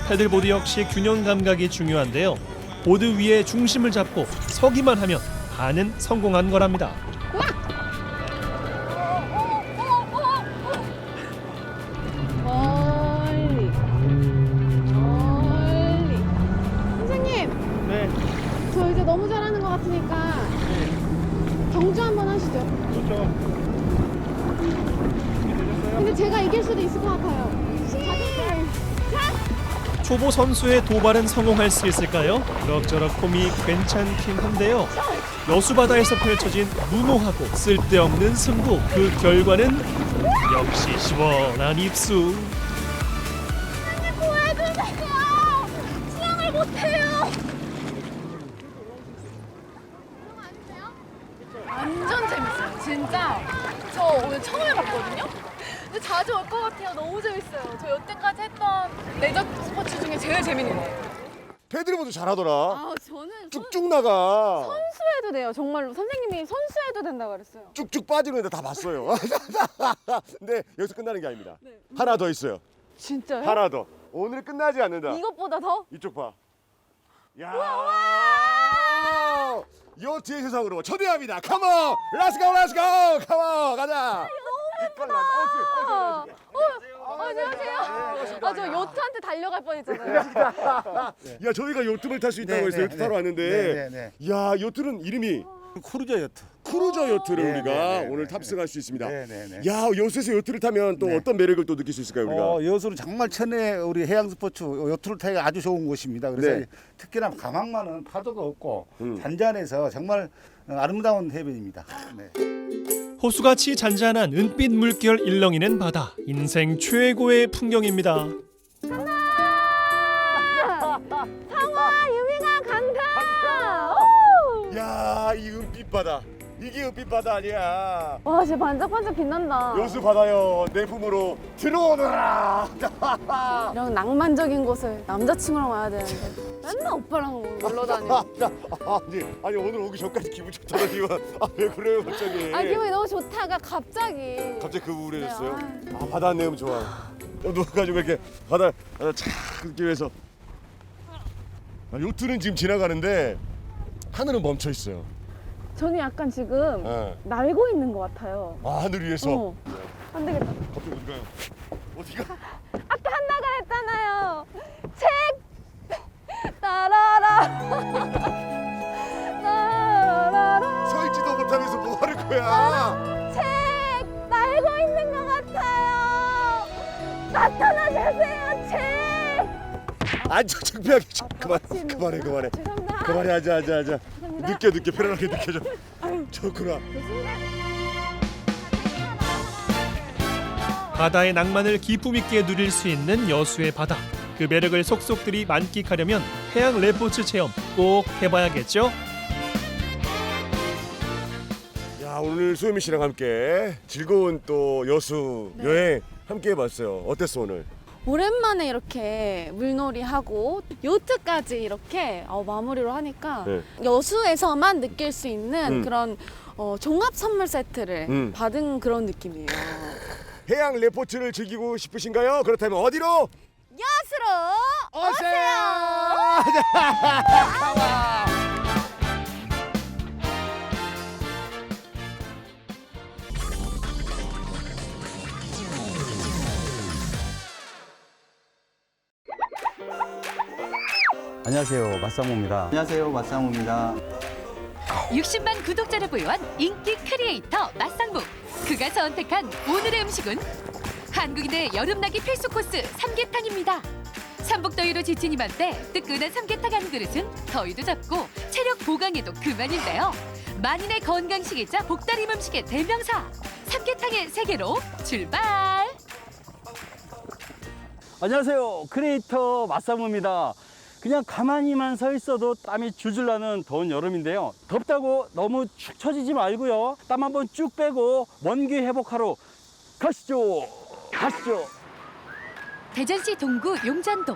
패들보드 역시 균형 감각이 중요한데요. 보드 위에 중심을 잡고 서기만 하면 반은 성공한 거랍니다. 멀리. 선생님. 네. 저 이제 너무 잘하는 것 같으니까 경주 한번 하시죠. 좋죠. 근데 제가 이길 수도 있을 것 같아요. 초보 선수의 도발은 성공할 수 있을까요? 그럭저럭 폼이 괜찮긴 한데요. 여수바다에서 펼쳐진 무모하고 쓸데없는 승부. 그 결과는 역시 시원한 입수. 구해주세요. 수영을 못해요. 완전 재밌어요. 진짜 저 오늘 처음 해봤거든요. 근데 자주 올 것 같아요. 너무 재밌어요. 저 여태까지 했던 레저 스포츠 중에 제일 재밌는 것 같아요. 패드립도 잘하더라. 아, 저는 쭉쭉 나가. 선수해도 돼요. 정말로 선생님이 선수해도 된다고 그랬어요. 쭉쭉 빠지는 데 다 봤어요. 근데 여기서 끝나는 게 아닙니다. 하나 더 있어요. 진짜요? 하나 더. 오늘 끝나지 않는다. 이것보다 더? 이쪽 봐. 야. 요트의 세상으로 초대합니다. 컴온! 렛츠고 렛츠고! 컴온! 가자! 안녕하세요. 저 요트한테 달려갈 뻔했잖아요. 야, 저희가 요트를 탈 수 있다고 해서 요트 타러 왔는데 야, 요트는 이름이 크루저 요트. 크루저 요트를 우리가 오늘 탑승할 수 있습니다. 야, 여수에서 요트를 타면 또 어떤 매력을 또 느낄 수 있을까요, 우리가? 여수는 정말 천혜 우리 해양 스포츠 요트를 타기 아주 좋은 곳입니다. 그래서 특히나 가망만은 파도가 없고 잔잔해서 정말 아름다운 해변입니다. 호수같이 잔잔한 은빛 물결 일렁이는 바다. 인생 최고의 풍경입니다. 상화 유명한 강다. 야, 이 은빛 바다. 이게 은빛 바다 아니야. 와, 진짜 반짝반짝 빛난다. 여수 바다요, 내 품으로 들어오너라. 이런 낭만적인 곳을 남자친구랑 와야 되는데 맨날 오빠랑 놀러 다니고. 아니 오늘 오기 전까지 기분 좋더라고요. 왜 그래요 갑자기? 기분이 너무 좋다가 갑자기 그 우울해졌어요? 바다 내음 좋아. 누워가지고 이렇게 바다 착 긁기 위해서. 요트는 지금 지나가는데 하늘은 멈춰 있어요. 저는 약간 지금 날고 있는 것 같아요. 하늘 위에서. 안 되겠다. 갑자기 어디 가요? 어디가? 아까 한다고 했잖아요. 책 따라라. 따라라. 서 있지도 못하면서 뭐 하는 거야? 책 날고 있는 것 같아요. 나타나주세요, 책. 앉아 창피하게 그만해. 그만해 앉아. 느껴 편안하게 느껴져. 좋구나. 바다의 낭만을 기쁨 있게 누릴 수 있는 여수의 바다. 그 매력을 속속들이 만끽하려면 해양 레포츠 체험 꼭 해봐야겠죠? 야, 오늘 소유미 씨랑 함께 즐거운 또 여수 여행 함께 해봤어요. 어땠어 오늘? 오랜만에 이렇게 물놀이하고 요트까지 이렇게 마무리로 하니까 여수에서만 느낄 수 있는 그런 종합 선물 세트를 받은 그런 느낌이에요. 해양 레포츠를 즐기고 싶으신가요? 그렇다면 어디로? 여수로 오세요! 안녕하세요, 맛상무입니다. 안녕하세요, 맛상무입니다. 60만 구독자를 보유한 인기 크리에이터 맛상무. 그가 선택한 오늘의 음식은 한국인의 여름나기 필수 코스 삼계탕입니다. 삼복더위로 지친 이맘때 뜨끈한 삼계탕 한 그릇은 더위도 잡고 체력 보강에도 그만인데요. 만인의 건강식이자 복다림 음식의 대명사 삼계탕의 세계로 출발! 안녕하세요, 크리에이터 맛상무입니다. 그냥 가만히만 서 있어도 땀이 줄줄 나는 더운 여름인데요. 덥다고 너무 축 처지지 말고요. 땀 한번 쭉 빼고 원기 회복하러 가시죠. 대전시 동구 용잔동.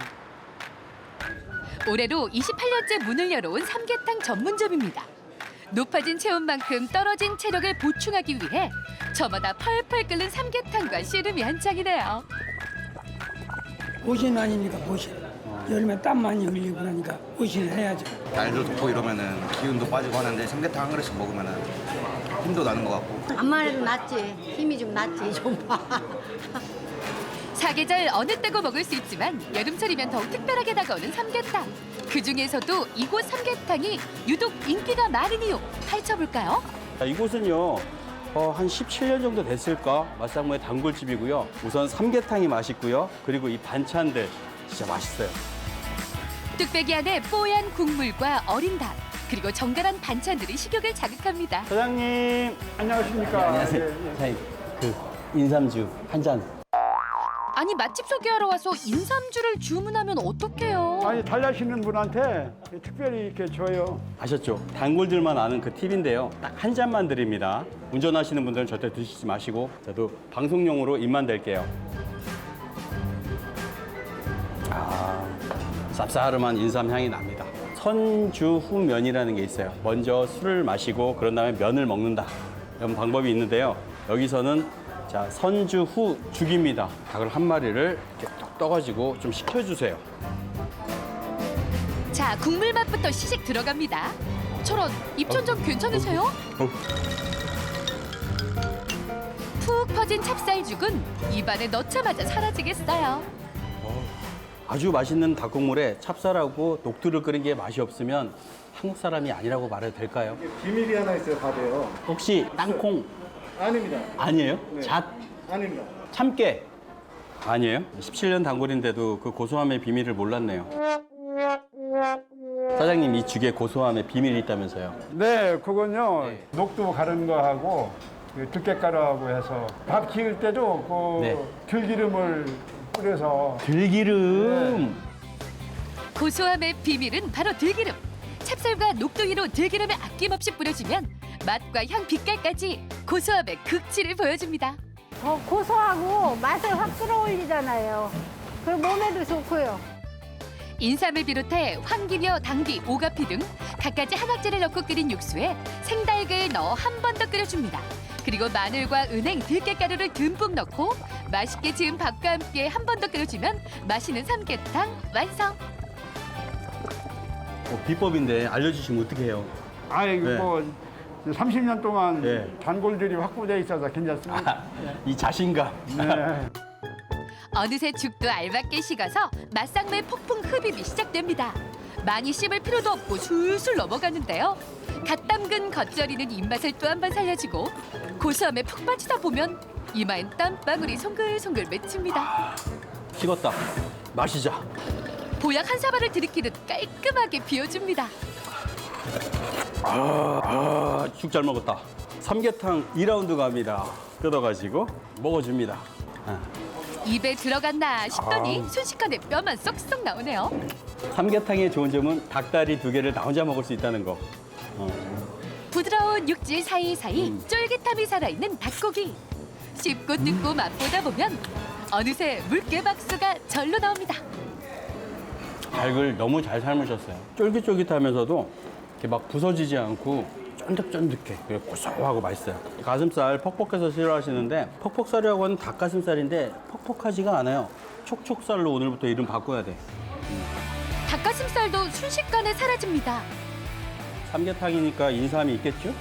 올해로 28년째 문을 열어온 삼계탕 전문점입니다. 높아진 체온만큼 떨어진 체력을 보충하기 위해 저마다 펄펄 끓는 삼계탕과 씨름이 한창이네요. 보신 아닙니까, 보신. 여름에 땀 많이 흘리고 나니까 보신을 해야죠. 날도 덥고 이러면은 기운도 빠지고 하는데 삼계탕 한 그릇씩 먹으면은 힘도 나는 것 같고. 암만 해도 낫지. 힘이 좀 낫지, 좀 봐. 사계절 어느 때고 먹을 수 있지만 여름철이면 더욱 특별하게 다가오는 삼계탕. 그중에서도 이곳 삼계탕이 유독 인기가 많은 이유 파헤쳐볼까요? 이곳은요, 한 17년 정도 됐을까? 맛상무의 단골집이고요. 우선 삼계탕이 맛있고요. 그리고 이 반찬들 진짜 맛있어요. 뚝배기 안에 뽀얀 국물과 어린 닭, 그리고 정갈한 반찬들이 식욕을 자극합니다. 사장님, 안녕하십니까? 안녕하세요. 사장님, 인삼주 한 잔. 아니 맛집 소개하러 와서 인삼주를 주문하면 어떡해요? 아니, 달라시는 분한테 특별히 이렇게 줘요. 아셨죠? 단골들만 아는 그 팁인데요. 딱 한 잔만 드립니다. 운전하시는 분들은 절대 드시지 마시고 저도 방송용으로 입만 댈게요. 쌉싸름한 인삼 향이 납니다. 선주후면이라는 게 있어요. 먼저 술을 마시고 그런 다음에 면을 먹는다. 이런 방법이 있는데요. 여기서는 자, 선주후 죽입니다. 닭을 한 마리를 이렇게 떡 떠가지고 좀 식혀주세요. 자, 국물 맛부터 시식 들어갑니다. 저런 입천장 괜찮으세요? 푹 퍼진 찹쌀죽은 입안에 넣자마자 사라지겠어요. 아주 맛있는 닭국물에 찹쌀하고 녹두를 끓인 게 맛이 없으면 한국 사람이 아니라고 말해도 될까요? 비밀이 하나 있어요, 다돼요. 혹시 땅콩 아닙니다. 아니에요? 네. 잣? 아닙니다. 참깨? 아니에요? 17년 단골인데도 그 고소함의 비밀을 몰랐네요. 사장님, 이 죽에 고소함의 비밀이 있다면서요? 네, 그건요. 녹두 가른 거하고 그 들깨가루하고 해서 밥 키울 때도 그 네. 들기름을 뿌려서. 들기름. 고소함의 비밀은 바로 들기름. 찹쌀과 녹두 위로 들기름을 아낌없이 뿌려주면 맛과 향, 빛깔까지 고소함의 극치를 보여줍니다. 더 고소하고 맛을 확 끌어올리잖아요. 그리고 몸에도 좋고요. 인삼을 비롯해 황기며 당귀, 오가피 등 갖가지 한약재를 넣고 끓인 육수에 생닭을 넣어 한 번 더 끓여줍니다. 그리고 마늘과 은행, 들깨가루를 듬뿍 넣고 맛있게 지은 밥과 함께 한 번 더 끓여주면 맛있는 삼계탕 완성! 비법인데 알려주시면 어떡해요? 아이고, 네. 뭐 30년 동안 네. 단골들이 확보돼 있어서 괜찮습니다. 이 자신감. 네. 어느새 죽도 알맞게 식어서 맛상무의 폭풍 흡입이 시작됩니다. 많이 씹을 필요도 없고 술술 넘어가는데요. 갓 담근 겉절이는 입맛을 또 한 번 살려주고 고소함에 푹 빠지다 보면 이마엔 땀방울이 송글송글 맺힙니다. 식었다. 마시자. 보약 한 사발을 들이키듯 깔끔하게 비워줍니다. 죽 잘 먹었다. 삼계탕 2라운드 갑니다. 뜯어가지고 먹어줍니다. 입에 들어갔나 싶더니 순식간에 뼈만 쏙쏙 나오네요. 삼계탕의 좋은 점은 닭다리 2개를 나 혼자 먹을 수 있다는 거. 부드러운 육질 사이사이 쫄깃함이 살아있는 닭고기. 씹고 뜯고 맛보다 보면 어느새 물개 박수가 절로 나옵니다. 닭을 너무 잘 삶으셨어요. 쫄깃쫄깃하면서도 이렇게 막 부서지지 않고 쫀득쫀득해. 그리고 고소하고 맛있어요. 가슴살 퍽퍽해서 싫어하시는데 퍽퍽살이라고 하는 닭가슴살인데 퍽퍽하지가 않아요. 촉촉살로 오늘부터 이름 바꿔야 돼. 닭가슴살도 순식간에 사라집니다. 삼계탕이니까 인삼이 있겠죠?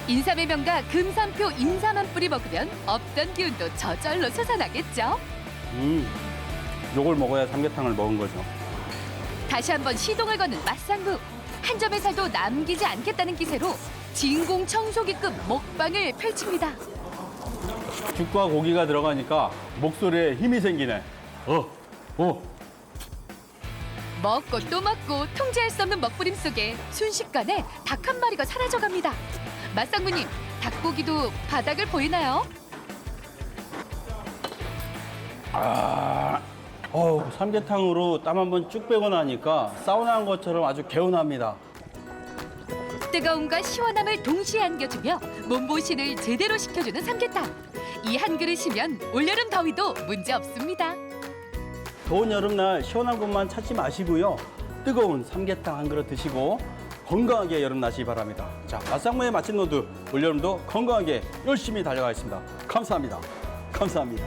인삼의 명가 금삼표 인삼 한 뿌리 먹으면 없던 기운도 저절로 솟아나겠죠. 요걸 먹어야 삼계탕을 먹은 거죠. 다시 한번 시동을 거는 맛상무. 한 점의 살도 남기지 않겠다는 기세로 진공 청소기급 먹방을 펼칩니다. 죽과 고기가 들어가니까 목소리에 힘이 생기네. 먹고 또 먹고 통제할 수 없는 먹부림 속에 순식간에 닭 한 마리가 사라져갑니다. 맛상무님, 닭고기도 바닥을 보이나요? 삼계탕으로 땀 한 번 쭉 빼고 나니까 사우나 한 것처럼 아주 개운합니다. 뜨거움과 시원함을 동시에 안겨주며 몸보신을 제대로 시켜주는 삼계탕. 이 한 그릇이면 올여름 더위도 문제 없습니다. 더운 여름날 시원한 곳만 찾지 마시고요. 뜨거운 삼계탕 한 그릇 드시고 건강하게 여름 나시기 바랍니다. 자, 맛상무의 맛집 노드 올여름도 건강하게 열심히 달려가겠습니다. 감사합니다. 감사합니다.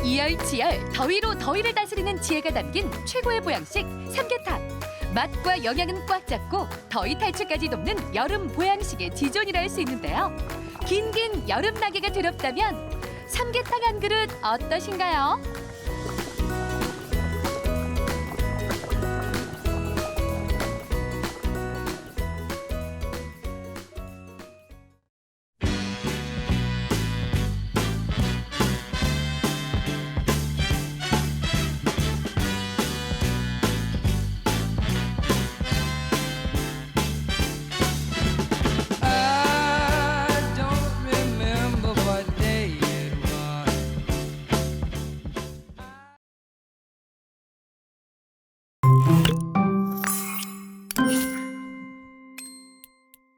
이열치열 더위로 더위를 다스리는 지혜가 담긴 최고의 보양식 삼계탕. 맛과 영양은 꽉 잡고 더위 탈출까지 돕는 여름 보양식의 지존이라 할 수 있는데요. 긴긴 여름 나기가 두렵다면 삼계탕 한 그릇 어떠신가요?